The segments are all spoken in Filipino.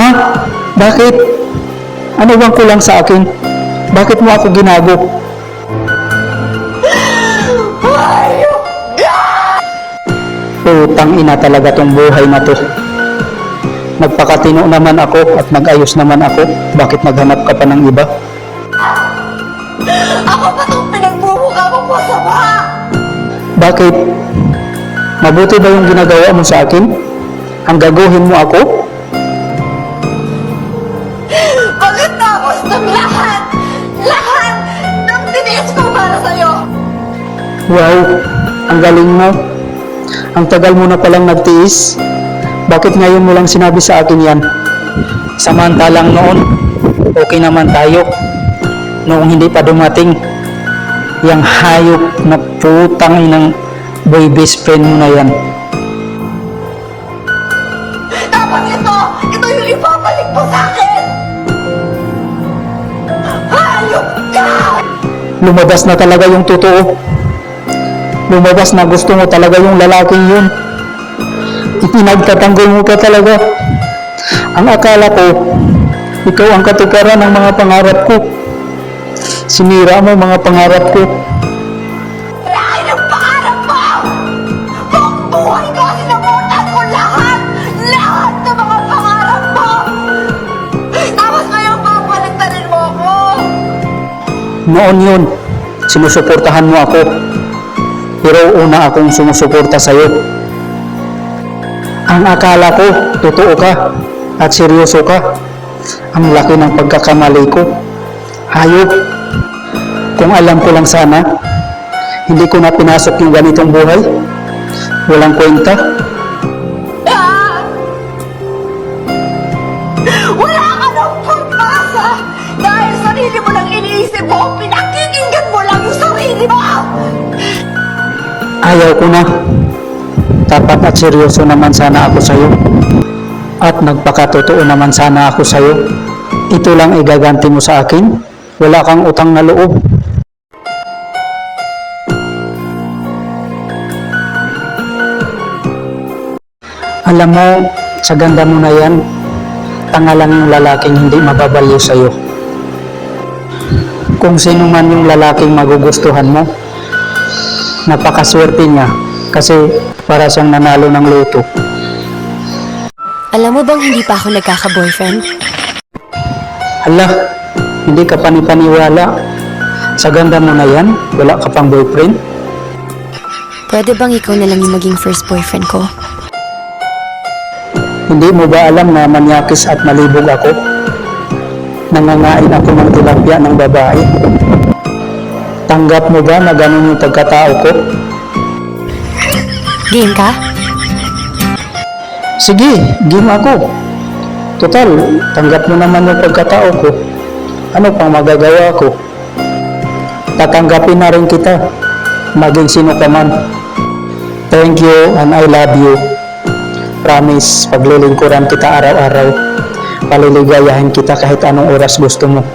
Ha? Bakit? Ano bang kulang sa akin? Bakit mo ako ginago? Putang ina talaga tong buhay na to. Nagpakatino naman ako at nag-ayos naman ako. Bakit naghanap ka pa ng iba? Ako pa itong pinagbubuka mo po sa baha! Bakit? Mabuti ba yung ginagawa mo sa akin? Ang gaguhin mo ako? Pagkatapos ng lahat! Lahat ng tiniis ko para sa'yo! Wow, ang galing mo. Ang tagal mo na palang nagtiis. Bakit ngayon mo lang sinabi sa akin yan? Samantalang noon, okay naman tayo. Noong hindi pa dumating, yung hayop na putang inang boy best friend mo na yan. Tapos ito yung ipapalik mo sa akin! Hayop ka! Lumabas na talaga yung totoo. Lumabas na gusto mo talaga yung lalaking yun. Ipinagtatanggol mo pa talaga. Ang akala ko, ikaw ang katuparan ng mga pangarap ko. Sinira mo mga pangarap ko. Lahat ng pangarap mo! Buong buhay ko sinamutan ko lahat! Lahat ng mga pangarap mo! Tapos ngayon papaligtarin mo ako! Noon yun, sinusuportahan mo ako. Pero una akong sumusuporta sa'yo. Ang akala ko, totoo ka at seryoso ka. Ang laki ng pagkakamali ko. Hayop. Kung alam ko lang sana, hindi ko na pinasok yung ganitong buhay. Walang kwenta. Ah! Wala ka ng pag-asa! Dahil sarili mo lang iniisip mo, pinakikinggan mo lang yung sarili mo! Ayaw ko na. Tapat at seryoso naman sana ako sa'yo. At nagpakatotoo naman sana ako sa'yo. Ito lang igaganti mo sa akin. Wala kang utang na loob. Alam mo, sa ganda mo na yan, tanga lang yung lalaking hindi mababalyo sa'yo. Kung sino man yung lalaking magugustuhan mo, napakaswerte niya kasi para siyang nanalo ng loto. Alam mo bang hindi pa ako nagkaka-boyfriend? Hala, hindi ka panipaniwala. Sa ganda mo na yan, wala ka pang boyfriend? Pwede bang ikaw na lang yung maging first boyfriend ko? Hindi mo ba alam na manyakis at malibog ako? Nangangain ako ng tilapia ng babae. Tanggap mo ba na ganun yung pagkatao ko? Game ka? Sige, game ako. Total, tanggap mo naman yung pagkatao ko. Ano pang magagawa ko? Tatanggapin na rin kita, maging sino ka man. Thank you and I love you. Promise, paglilingkuran kita araw-araw. Paliligayahin kita kahit anong oras gusto mo.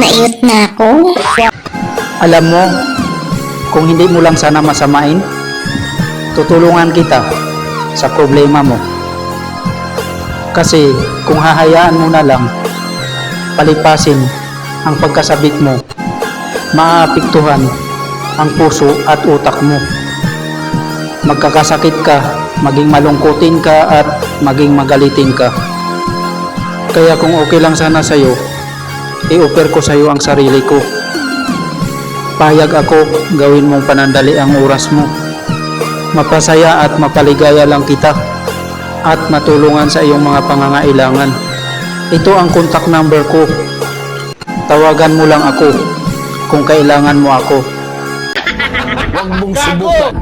Iyot na ako. Alam mo, kung hindi mo lang sana masamain, tutulungan kita sa problema mo. Kasi kung hahayaan mo na lang, palipasin ang pagkasabik mo, maaapektuhan ang puso at utak mo. Magkakasakit ka, maging malungkutin ka at maging magalitin ka. Kaya kung okay lang sana sa'yo, i-offer ko sa'yo ang sarili ko. Payag ako, gawin mong panandali ang oras mo. Mapasaya at mapaligaya lang kita at matulungan sa iyong mga pangangailangan. Ito ang contact number ko. Tawagan mo lang ako kung kailangan mo ako. Huwag mong subukan.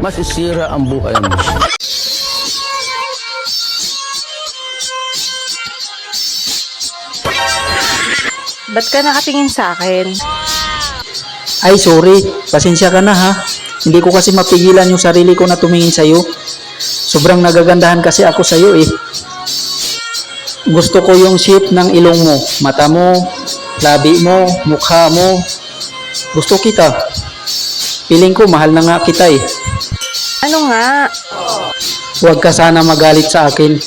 Masisira ang buhay mo. Ba't ka nakatingin sa akin? Ay, sorry. Pasensya ka na ha. Hindi ko kasi mapigilan yung sarili ko na tumingin sa'yo. Sobrang nagagandahan kasi ako sa'yo eh. Gusto ko yung shape ng ilong mo, mata mo, labi mo, mukha mo. Gusto kita. Feeling ko mahal na nga kita eh. Ano nga? Huwag ka sana magalit sa akin.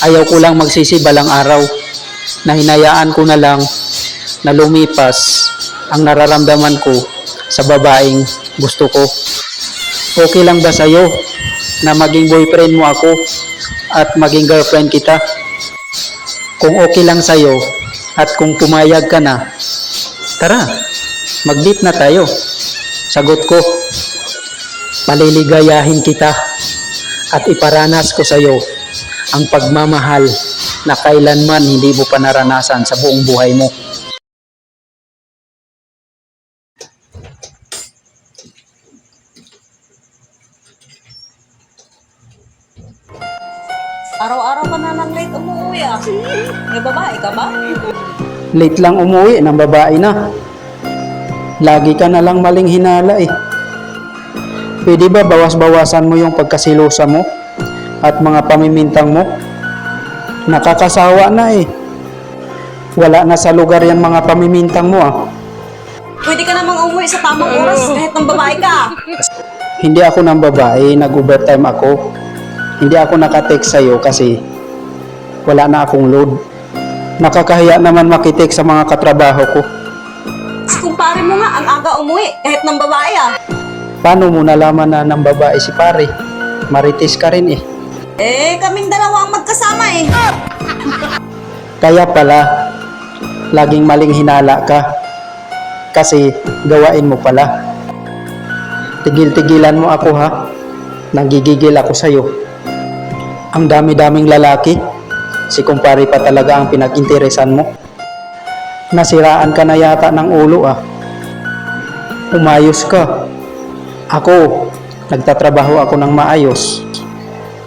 Ayaw ko lang magsisi balang araw na hinayaan ko na lang na lumipas ang nararamdaman ko sa babaeng gusto ko. Okay lang ba sa'yo na maging boyfriend mo ako at maging girlfriend kita? Kung okay lang sa'yo at kung pumayag ka na, tara, mag-date na tayo. Sagot ko, paliligayahin kita at iparanas ko sa'yo ang pagmamahal na kailanman hindi mo pa naranasan sa buong buhay mo. Araw-araw ka na lang late umuwi ah. May babae ka ba? Late lang umuwi ng babae na. Lagi ka na lang maling hinala eh. Pwede ba bawas-bawasan mo yung pagkasilosa mo at mga pamimintang mo? Nakakasawa na eh. Wala na sa lugar yan mga pamimintang mo ah. Pwede ka namang umuwi sa tamang oras kahit ng babae ka. Hindi ako ng babae, nag-overtime ako. Hindi ako nakatext sa'yo kasi wala na akong load. Nakakahiya naman makitext sa mga katrabaho ko. Kumpare mo nga, ang aga umuwi kahit ng babae ah. Paano mo nalaman na ng babae si pare? Marites ka rin eh. Eh, kaming dalawa ang magkasama eh. Kaya pala, laging maling hinala ka. Kasi gawain mo pala. Tigil-tigilan mo ako ha. Nanggigigil ako sa'yo. Ang dami-daming lalaki. Si kumpare pa talaga ang pinag-interesan mo. Nasiraan ka na yata ng ulo ah. Umayos ka. Ako, nagtatrabaho ako ng maayos.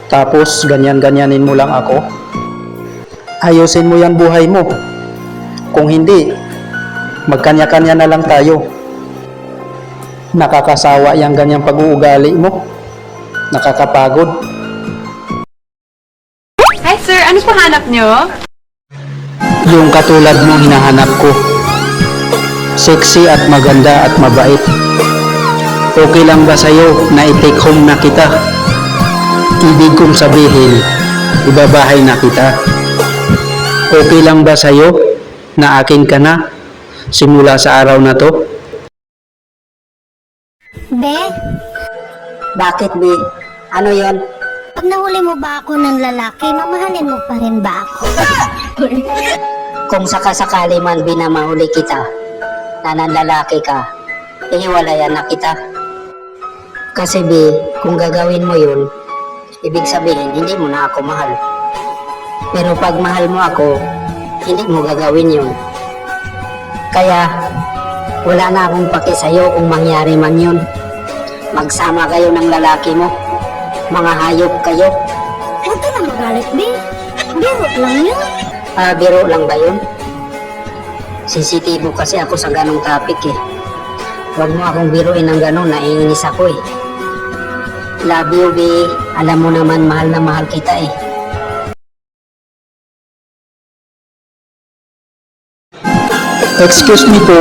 Tapos ganyan-ganyanin mo lang ako. Ayusin mo yan buhay mo. Kung hindi, magkanya-kanya na lang tayo. Nakakasawa yung ganyang pag-uugali mo. Nakakapagod. Hi sir, ano pa hanap nyo? Yung katulad mo hinahanap ko. Sexy at maganda at mabait. Okay lang ba sa'yo na i-take home na kita? Ibig kong sabihin, ibabahay na kita. Okay lang ba sa'yo na akin ka na simula sa araw na to? Be, Bakit, Bi? Ano yon? pag nahuli mo ba ako ng lalaki, mamahalin mo pa rin ba ako? Kung sakasakali man, Bi, na mahuli kita, na nanlalaki ka, ihiwalayan na kita. Kasi, Bi, kung gagawin mo yun, ibig sabihin, hindi mo na ako mahal. Pero pag mahal mo ako, hindi mo gagawin yun. Kaya, wala na akong paki sa'yo kung mangyari man yun. Magsama kayo ng lalaki mo. Mga hayop kayo. Huwag ka na magalit, Be. Biro lang yun. Biro lang ba yun? Sensitibo kasi ako sa ganong topic eh. Huwag mo akong biruin ng ganon, naiinis ako eh. Love you, Be. Alam mo naman, mahal na mahal kita eh. Excuse me po.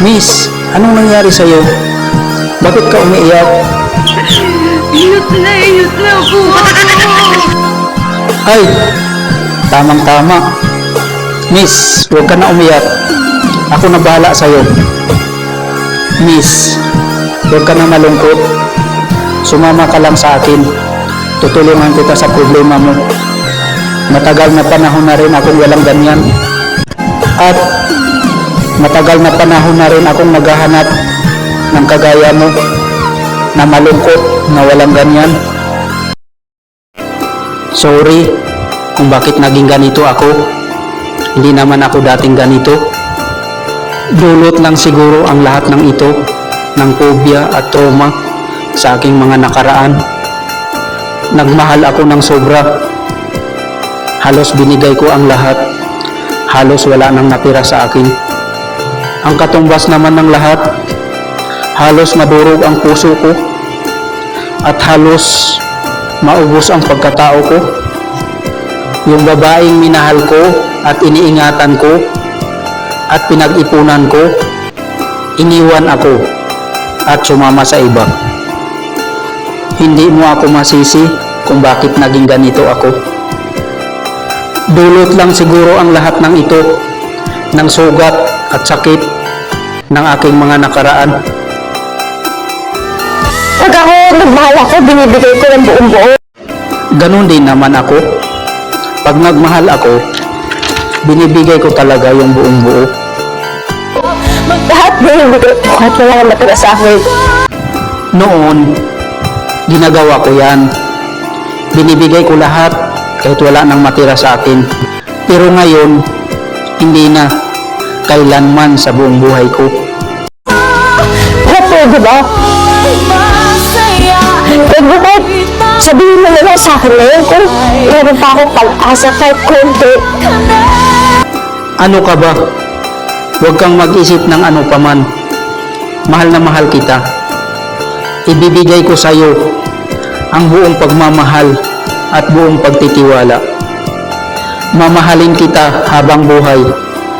Miss, anong nangyari sa'yo? Bakit ka umiiyak? Iyot na po Ay, tamang-tama. Miss, huwag ka na umiyak. Ako na bahala sa'yo. Miss, huwag ka na malungkot. Sumama ka lang sa akin. Tutulungan kita sa problema mo. Matagal na panahon na rin akong walang ganyan. At matagal na panahon na rin akong naghahanap ng kagaya mo na malungkot na walang ganyan. Sorry kung bakit naging ganito ako. Hindi naman ako dating ganito. Dulot lang siguro ang lahat ng ito ng phobia at trauma sa aking mga nakaraan. Nagmahal ako ng sobra. Halos binigay ko ang lahat. Halos wala nang natira sa akin. Ang katumbas naman ng lahat, halos madurog ang puso ko at halos maubos ang pagkatao ko. Yung babaeng minahal ko at iniingatan ko at pinag-ipunan ko, iniwan ako at sumama sa iba. Hindi mo ako masisi kung bakit naging ganito ako. Dulot lang siguro ang lahat ng ito, ng sugat at sakit ng aking mga nakaraan. Pag ako nagmahal ako, binibigay ko ng buong buo. Ganon din naman ako. Pag nagmahal ako, binibigay ko talaga yung buong buo. Lahat binibigay ko at wala kang matira sa akin. Noon, ginagawa ko yan. Binibigay ko lahat kahit wala nang matira sa akin. Pero ngayon, hindi na. Kailanman sa buong buhay ko. Pwede ba? Pwede ba kahit sabihin mo na lang sa akin ngayon kung meron pa akong pag-asa kahit konti. Ano ka ba? Huwag kang mag-isip ng ano paman. Mahal na mahal kita. Ibibigay ko sa iyo ang buong pagmamahal at buong pagtitiwala. Mamahalin kita habang buhay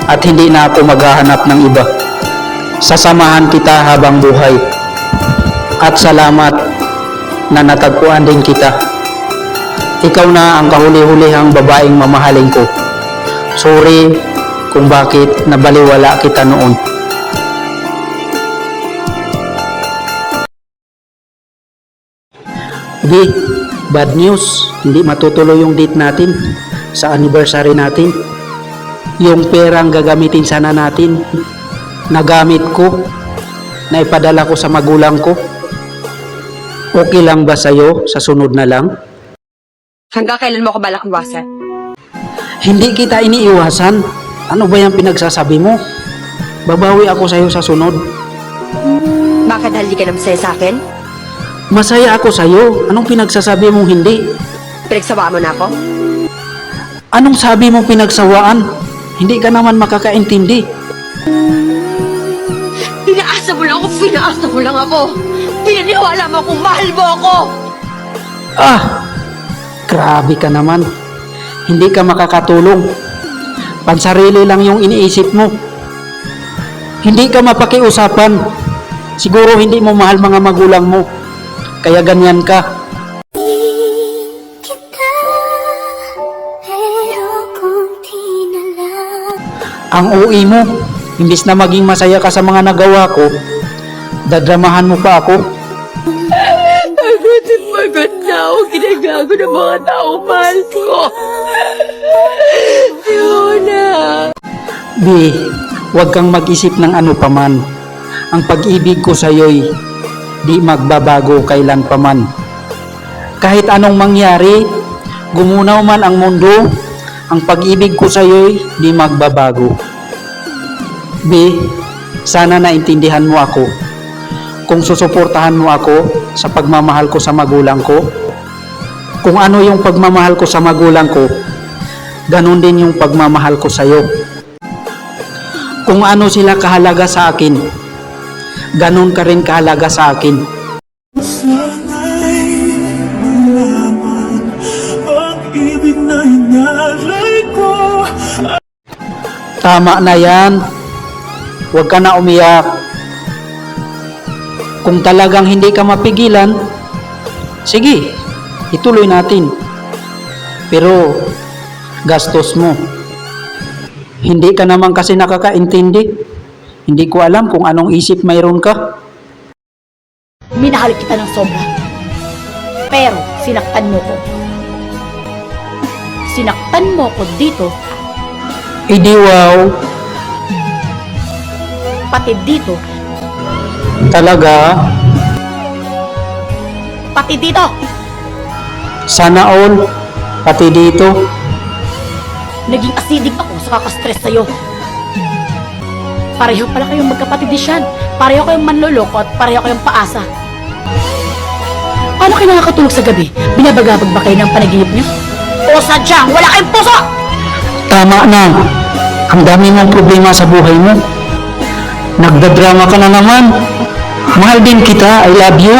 at hindi na ako maghahanap ng iba. Sasamahan kita habang buhay. At salamat na natagpuan din kita. Ikaw na ang kahuli-hulihang babaeng mamahalin ko. Sorry kung bakit nabaliwala kita noon. Di, bad news. Hindi matutuloy yung date natin sa anniversary natin. Yung perang gagamitin sana natin, nagamit ko, naipadala ko sa magulang ko. Okay lang ba sa'yo sa sunod na lang? Hanggang kailan mo ako balak iwasan? Hindi kita iniiwasan. Ano ba yung pinagsasabi mo? Babawi ako sa'yo sa sunod. Bakit dahil di ka na masaya sa akin? Masaya ako sa'yo. Anong pinagsasabi mong hindi? Pinagsawaan mo na ako? Anong sabi mong pinagsawaan? Hindi ka naman makakaintindi. Pinaasa mo lang ako! Pinaniwala mo kung mahal mo ako! Ah! Grabe ka naman. Hindi ka makakatulong. Pansarili lang yung iniisip mo. Hindi ka mapakiusapan. Siguro hindi mo mahal mga magulang mo. Kaya ganyan ka. Ang uwi mo, imbis na maging masaya ka sa mga nagawa ko, dadramahan mo pa ako. Pagod na ako, ginagago ng mga tao mahal ko. Fiona! Di, huwag kang mag-isip ng ano paman. Ang pag-ibig ko sa'yo'y di magbabago kailan paman. Kahit anong mangyari, gumunaw man ang mundo, ang pag-ibig ko sa'yo'y di magbabago. Bi, sana naintindihan mo ako. Kung susuportahan mo ako sa pagmamahal ko sa magulang ko, kung ano yung pagmamahal ko sa magulang ko, ganun din yung pagmamahal ko sa'yo. Kung ano sila kahalaga sa akin, ganun ka rin kahalaga sa akin. Tama na yan. Huwag ka na umiyak. Kung talagang hindi ka mapigilan, sige, ituloy natin. Pero, gastos mo. Hindi ka naman kasi nakakaintindi. Hindi ko alam kung anong isip mayroon ka. Minahal kita ng sobra. Pero, sinaktan mo ko. Sinaktan mo ko dito, Hindi wow. pati dito, Talaga, pati dito. sana all, pati dito. Naging acidic ako sa kakastress sa'yo. Pareho pala kayong magkapatid ni Sean. Pareho kayong manloloko at pareho kayong paasa. Paano kayo nakakatulog sa gabi? Binabagabag ba kayo ng panaginip niyo? O sadyang wala kayong puso! Tama na. Ang dami mong problema sa buhay mo. Nagdadrama ka na naman. Mahal din kita. I love you.